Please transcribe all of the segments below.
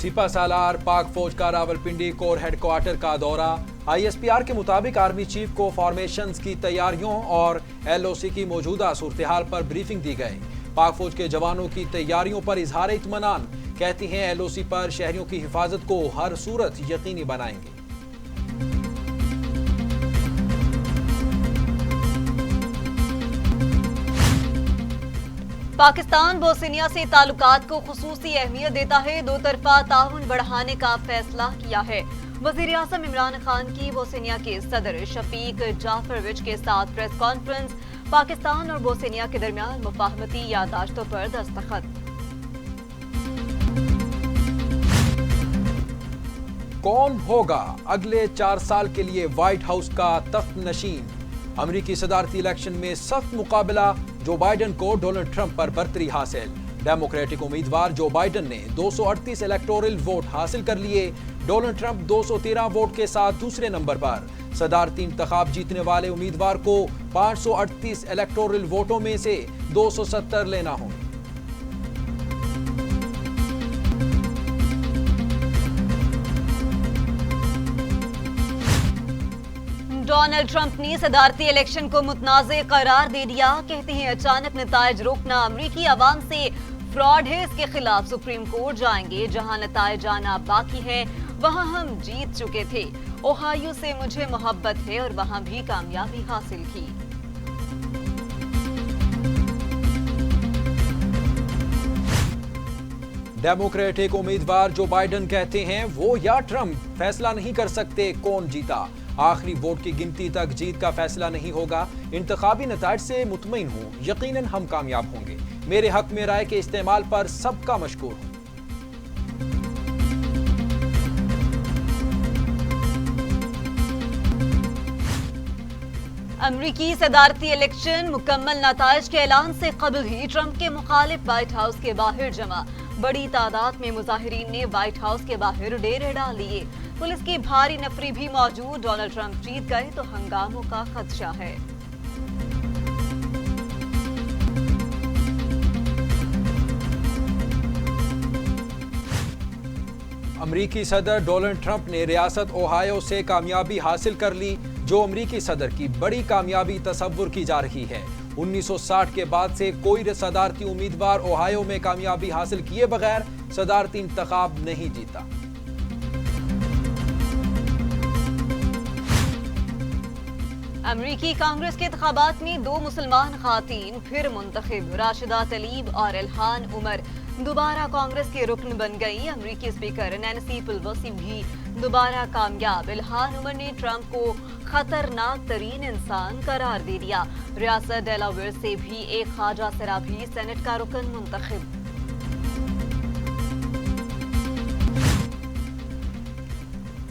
سپہ سالار پاک فوج کا راولپنڈی کور ہیڈ کوارٹر کا دورہ۔ ISPR کے مطابق آرمی چیف کو فارمیشنز کی تیاریوں اور LOC کی موجودہ صورتحال پر بریفنگ دی گئی۔ پاک فوج کے جوانوں کی تیاریوں پر اظہار اطمینان، کہتی ہیں LOC پر شہریوں کی حفاظت کو ہر صورت یقینی بنائیں گے۔ پاکستان بوسنیا سے تعلقات کو خصوصی اہمیت دیتا ہے، دو طرفہ تعاون بڑھانے کا فیصلہ کیا ہے۔ وزیر اعظم عمران خان کی بوسنیا کے صدر شفیق جعفرویچ کے ساتھ پریس کانفرنس، پاکستان اور بوسنیا کے درمیان مفاہمتی یادداشتوں پر دستخط۔ کون ہوگا اگلے 4 سال کے لیے وائٹ ہاؤس کا تخت نشین؟ امریکی صدارتی الیکشن میں سخت مقابلہ، جو بائیڈن کو ڈونلڈ ٹرمپ پر برتری حاصل۔ ڈیموکریٹک امیدوار جو بائیڈن نے 238 الیکٹورل ووٹ حاصل کر لیے، ڈونلڈ ٹرمپ 213 ووٹ کے ساتھ دوسرے نمبر پر۔ صدارتی انتخاب جیتنے والے امیدوار کو 538 الیکٹورل ووٹوں میں سے 270 لینا ہوں۔ ڈونلڈ ٹرمپ نے صدارتی الیکشن کو متنازع قرار دے دیا، کہتے ہیں اچانک نتائج روکنا امریکی عوام سے فراڈ ہے، اس کے خلاف سپریم کورٹ جائیں گے، جہاں نتائج آنا باقی ہے وہاں ہم جیت چکے تھے۔ اوہایو سے مجھے محبت ہے اور وہاں بھی کامیابی حاصل کی۔ ڈیموکریٹک امیدوار جو بائیڈن کہتے ہیں وہ یا ٹرمپ فیصلہ نہیں کر سکتے کون جیتا۔ آخری ووٹ کی گنتی تک جیت کا فیصلہ نہیں ہوگا۔ انتخابی نتائج سے مطمئن ہوں، یقیناً ہم کامیاب ہوں گے۔ میرے حق میں رائے کے استعمال پر سب کا مشکور ہوں۔ امریکی صدارتی الیکشن مکمل نتائج کے اعلان سے قبل ہی ٹرمپ کے مخالف وائٹ ہاؤس کے باہر جمع۔ بڑی تعداد میں مظاہرین نے وائٹ ہاؤس کے باہر ڈیرے ڈال لیے۔ پولیس کی بھاری نفری بھی موجود۔ ڈونلڈ ٹرمپ جیت گئے تو ہنگاموں کا خدشہ ہے۔ امریکی صدر ڈونلڈ ٹرمپ نے ریاست اوہایو سے کامیابی حاصل کر لی، جو امریکی صدر کی بڑی کامیابی تصور کی جا رہی ہے۔ 1960 کے بعد سے کوئی صدارتی امیدوار اوہایو میں کامیابی حاصل کیے بغیر صدارتی انتخاب نہیں جیتا۔ امریکی کانگریس کے انتخابات میں 2 مسلمان خواتین پھر منتخب، راشدہ تلیب اور الہان عمر دوبارہ کانگریس کے رکن بن گئی۔ امریکی اسپیکر نینسی پیلوسی بھی دوبارہ کامیاب۔ الہان عمر نے ٹرمپ کو خطرناک ترین انسان قرار دے دیا۔ ریاست ڈیلاویئر سے بھی ایک خواجہ سرابھی سینٹ کا رکن منتخب۔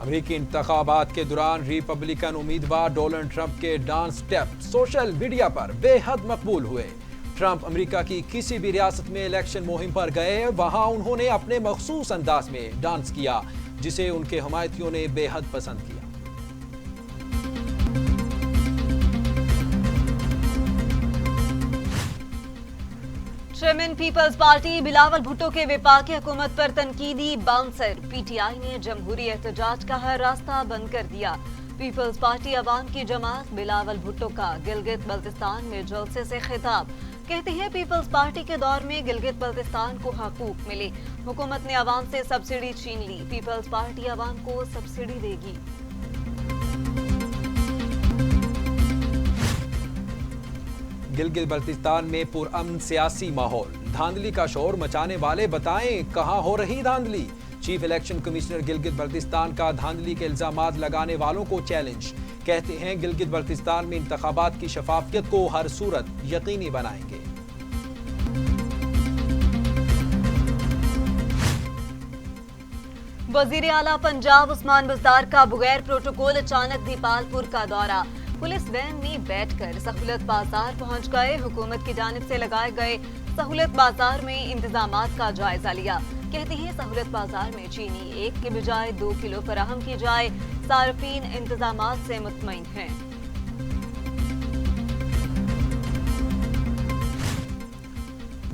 امریکی انتخابات کے دوران ریپبلکن امیدوار ڈونلڈ ٹرمپ کے ڈانس سٹیپ سوشل میڈیا پر بے حد مقبول ہوئے۔ ٹرمپ امریکہ کی کسی بھی ریاست میں الیکشن مہم پر گئے، وہاں انہوں نے اپنے مخصوص انداز میں ڈانس کیا، جسے ان کے حمایتیوں نے بے حد پسند کیا۔ Chairman Peoples Party Bilawal Bhutto کے وفاقی حکومت پر تنقیدی باؤنسر۔ PTI نے جمہوری احتجاج کا ہر راستہ بند کر دیا۔ پیپلز پارٹی عوام کی جماعت بلاول بھٹو کا گلگت بلتستان میں جلسے سے خطاب، کہتے ہیں پیپلز پارٹی کے دور میں گلگت بلتستان کو حقوق ملے، حکومت نے عوام سے سبسڈی چھین لی، پیپلز پارٹی عوام کو سبسڈی دے گی۔ گلگت بلتستان میں پرامن سیاسی ماحول، دھاندلی کا شور مچانے والے بتائیں کہاں ہو رہی دھاندلی؟ Chief election commissioner Gilgit Baltistan کا دھاندلی کے الزامات لگانے والوں کو چیلنج، کہتے ہیں گلگت بلتستان میں انتخابات کی شفافیت کو ہر صورت یقینی بنائیں گے۔ وزیر اعلیٰ پنجاب عثمان بزدار کا بغیر پروٹوکول اچانک دیپال پور کا دورہ، پولیس وین میں بیٹھ کر سہولت بازار پہنچ گئے، حکومت کی جانب سے لگائے گئے سہولت بازار میں انتظامات کا جائزہ لیا، کہتے ہیں سہولت بازار میں چینی 1 کے بجائے 2 کلو فراہم کی جائے، صارفین انتظامات سے مطمئن ہیں۔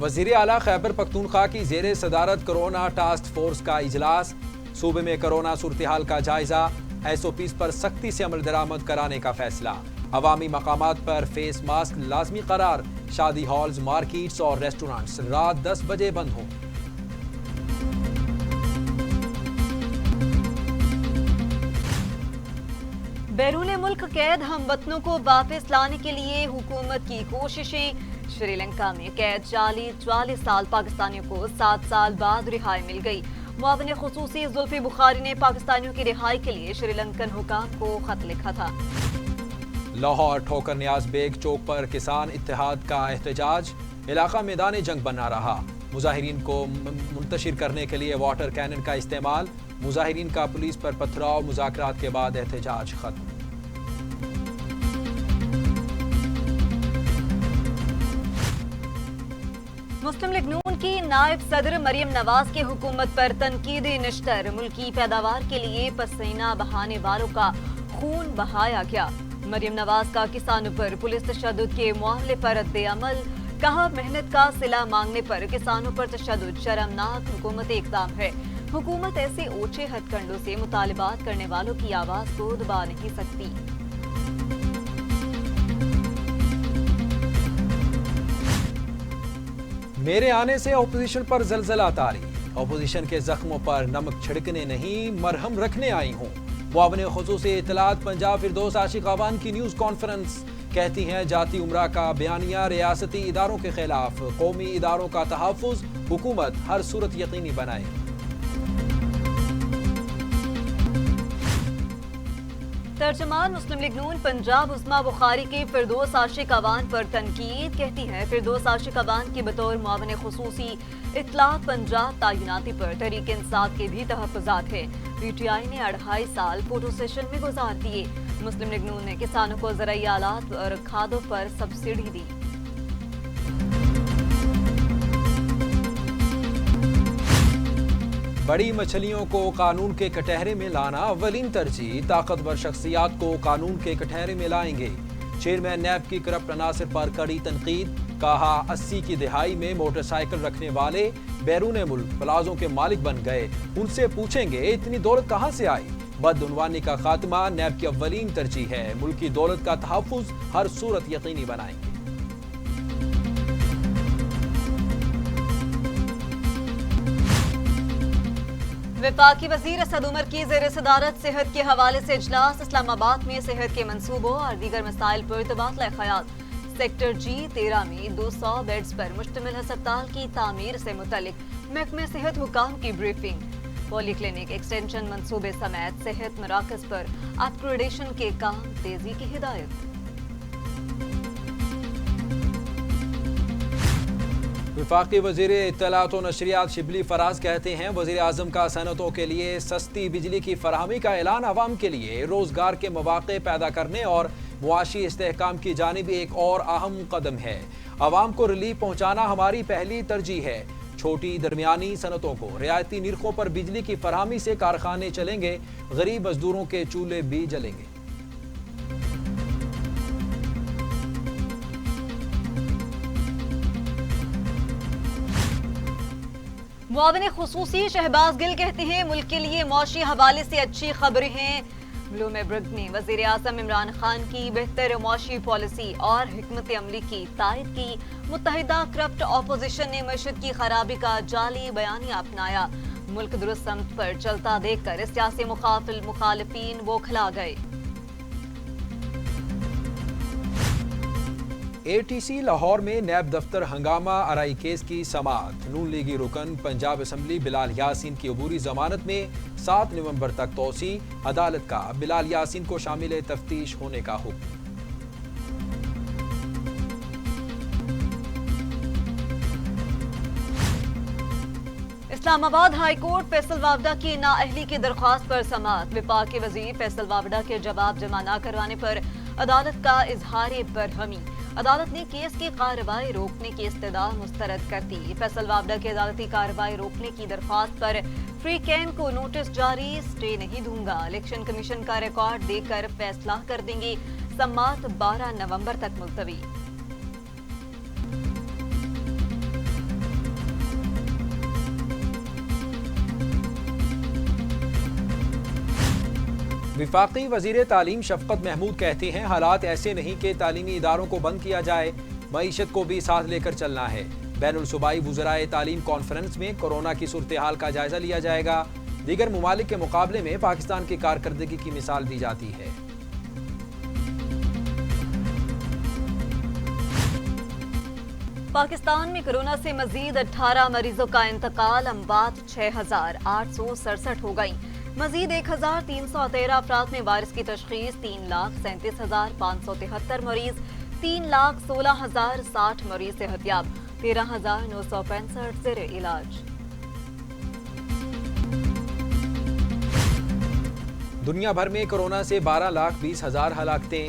وزیر اعلیٰ خیبر پختونخوا کی زیر صدارت کرونا ٹاسک فورس کا اجلاس، صوبے میں کرونا صورتحال کا جائزہ، ایس او پیز پر سختی سے عمل درآمد کرانے کا فیصلہ، عوامی مقامات پر فیس ماسک لازمی قرار، شادی ہالز، مارکیٹس اور ریسٹورانٹس رات 10 بجے بند ہوں۔ بیرون ملک قید ہم وطنوں کو واپس لانے کے لیے حکومت کی کوششیں، شری لنکا میں قید 40 سال پاکستانیوں کو 7 سال بعد رہائی مل گئی۔ معاون خصوصی زلفی بخاری نے پاکستانیوں کی رہائی کے لیے شری لنکن حکام کو خط لکھا تھا۔ لاہور ٹھوکر نیاز بیگ چوک پر کسان اتحاد کا احتجاج، علاقہ میدان جنگ بنا رہا، مظاہرین کو منتشر کرنے کے لیے واٹر کینن کا استعمال، مظاہرین کا پولیس پر پتھراؤ، مذاکرات کے بعد احتجاج ختم۔ مسلم لیگ نون کی نائب صدر مریم نواز کی حکومت پر تنقیدی نشتر، ملکی پیداوار کے لیے پسینہ بہانے والوں کا خون بہایا گیا۔ مریم نواز کا کسانوں پر پولیس تشدد کے معاملے پر رد عمل، کہا محنت کا صلہ مانگنے پر کسانوں پر تشدد شرمناک حکومتی اقدام ہے، حکومت ایسے اونچے ہتھ کنڈوں سے مطالبات کرنے والوں کی آواز کو دبا نہیں سکتی۔ میرے آنے سے اپوزیشن پر زلزلہ طاری، اپوزیشن کے زخموں پر نمک چھڑکنے نہیں مرہم رکھنے آئی ہوں۔ معاون خصوصی اطلاعات پنجاب فردوس عاشق اعوان کی نیوز کانفرنس، کہتی ہیں جاتی امراء کا بیانیہ ریاستی اداروں کے خلاف، قومی اداروں کا تحفظ حکومت ہر صورت یقینی بنائے۔ ترجمان مسلم لیگ نون پنجاب عظمیٰ بخاری کے فردوس عاشق اعوان پر تنقید، کہتی ہے فردوس عاشق اعوان کی بطور معاون خصوصی اطلاعات پنجاب تعیناتی پر تحریک انصاف کے بھی تحفظات ہیں۔ پی ٹی آئی نے 2.5 سال فوٹو سیشن میں گزار دیے۔ مسلم لیگ نون نے کسانوں کو زرعی آلات اور کھادوں پر سبسڈی دی۔ بڑی مچھلیوں کو قانون کے کٹہرے میں لانا اولین ترجیح، طاقتور شخصیات کو قانون کے کٹہرے میں لائیں گے۔ چیئرمین نیب کی کرپٹ عناصر پر کڑی تنقید، کہا 80 کی دہائی میں موٹر سائیکل رکھنے والے بیرون ملک پلازوں کے مالک بن گئے، ان سے پوچھیں گے اتنی دولت کہاں سے آئی۔ بدعنوانی کا خاتمہ نیب کی اولین ترجیح ہے، ملکی دولت کا تحفظ ہر صورت یقینی بنائیں گے۔ وفاقی وزیر اسد عمر کی زیر صدارت صحت کے حوالے سے اجلاس، اسلام آباد میں صحت کے منصوبوں اور دیگر مسائل پر تبادلہ خیال۔ سیکٹر جی 13 میں 200 بیڈز پر مشتمل ہسپتال کی تعمیر سے متعلق محکمہ صحت حکام کی بریفنگ، پولی کلینک ایکسٹینشن منصوبے سمیت صحت مراکز پر اپ گریڈیشن کے کام تیزی کی ہدایت۔ وفاقی وزیر اطلاعات و نشریات شبلی فراز کہتے ہیں وزیر اعظم کا صنعتوں کے لیے سستی بجلی کی فراہمی کا اعلان عوام کے لیے روزگار کے مواقع پیدا کرنے اور معاشی استحکام کی جانب ایک اور اہم قدم ہے۔ عوام کو ریلیف پہنچانا ہماری پہلی ترجیح ہے۔ چھوٹی درمیانی صنعتوں کو رعایتی نرخوں پر بجلی کی فراہمی سے کارخانے چلیں گے، غریب مزدوروں کے چولہے بھی جلیں گے۔ معاون خصوصی شہباز گل کہتے ہیں ملک کے لیے معاشی حوالے سے اچھی خبریں ہیں۔ بلومبرگ نے وزیر اعظم عمران خان کی بہتر معاشی پالیسی اور حکمت عملی کی تائید کی۔ متحدہ کرپٹ اپوزیشن نے معیشت کی خرابی کا جعلی بیانیہ اپنایا۔ ملک درست سمت پر چلتا دیکھ کر سیاسی مخالفین بوکھلا گئے۔ اے ٹی سی لاہور میں نیب دفتر ہنگامہ آرائی کیس کی سماعت، نون لیگی رکن پنجاب اسمبلی بلال یاسین کی عبوری ضمانت میں 7 نومبر تک توسیع، عدالت کا بلال یاسین کو شامل تفتیش ہونے کا حکم۔ اسلام آباد ہائی کورٹ فیصل واوڈہ کی نااہلی کی درخواست پر سماعت، وفاقی وزیر فیصل واوڈہ کے جواب جمع نہ کروانے پر عدالت کا اظہار برہمی۔ عدالت نے کیس کی کارروائی روکنے کی استدعا مسترد کر دی۔ فیصل واوڈہ کی عدالتی کارروائی روکنے کی درخواست پر فری کین کو نوٹس جاری، سٹے نہیں دوں گا، الیکشن کمیشن کا ریکارڈ دے کر فیصلہ کر دیں گے، سماعت 12 نومبر تک ملتوی۔ وفاقی وزیر تعلیم شفقت محمود کہتے ہیں حالات ایسے نہیں کہ تعلیمی اداروں کو بند کیا جائے، معیشت کو بھی ساتھ لے کر چلنا ہے۔ بین الصوبائی وزرائے تعلیم کانفرنس میں کورونا کی صورتحال کا جائزہ لیا جائے گا۔ دیگر ممالک کے مقابلے میں پاکستان کی کارکردگی کی مثال دی جاتی ہے۔ پاکستان میں کورونا سے مزید 18 مریضوں کا انتقال، اموات 6,867 ہو گئیں۔ مزید 1,313 افراد میں وائرس کی تشخیص، 3,37,573 مریض، 3,16,060 مریض صحتیاب، 13,965 زیر علاج۔ دنیا بھر میں کورونا سے 12,20,000 ہلاکتیں،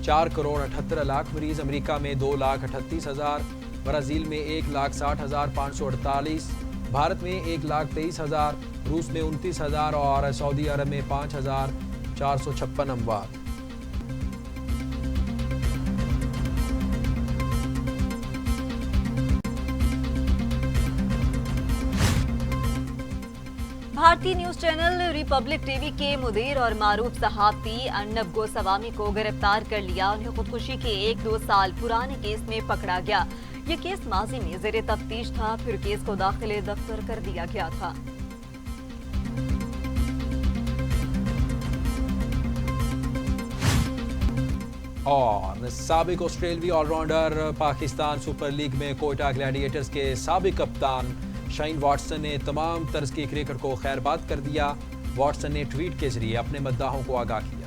4,78,00,000 مریض، امریکہ میں 2,38,000، برازیل میں 1,60,548، بھارت میں 1,23,000، روس میں 29,000 اور سعودی عرب میں 5,456 اموات۔ بھارتی news channel republic T V کے مدیر اور معروف صحافی ارنب گوسوامی کو گرفتار کر لیا۔ انہیں خودکشی کے 1-2 سال پرانے کیس میں پکڑا گیا۔ یہ کیس ماضی میں زیر تفتیش تھا، پھر کیس کو داخل دفتر کر دیا گیا تھا۔ اور سابق آسٹریلوی all rounder Pakistan super league میں کوئٹہ گلیڈیٹرز کے سابق کپتان شائن واٹسن نے تمام طرز کی کرکٹ کو خیر باد کر دیا۔ واٹسن نے ٹویٹ کے ذریعے اپنے مداحوں کو آگاہ کیا۔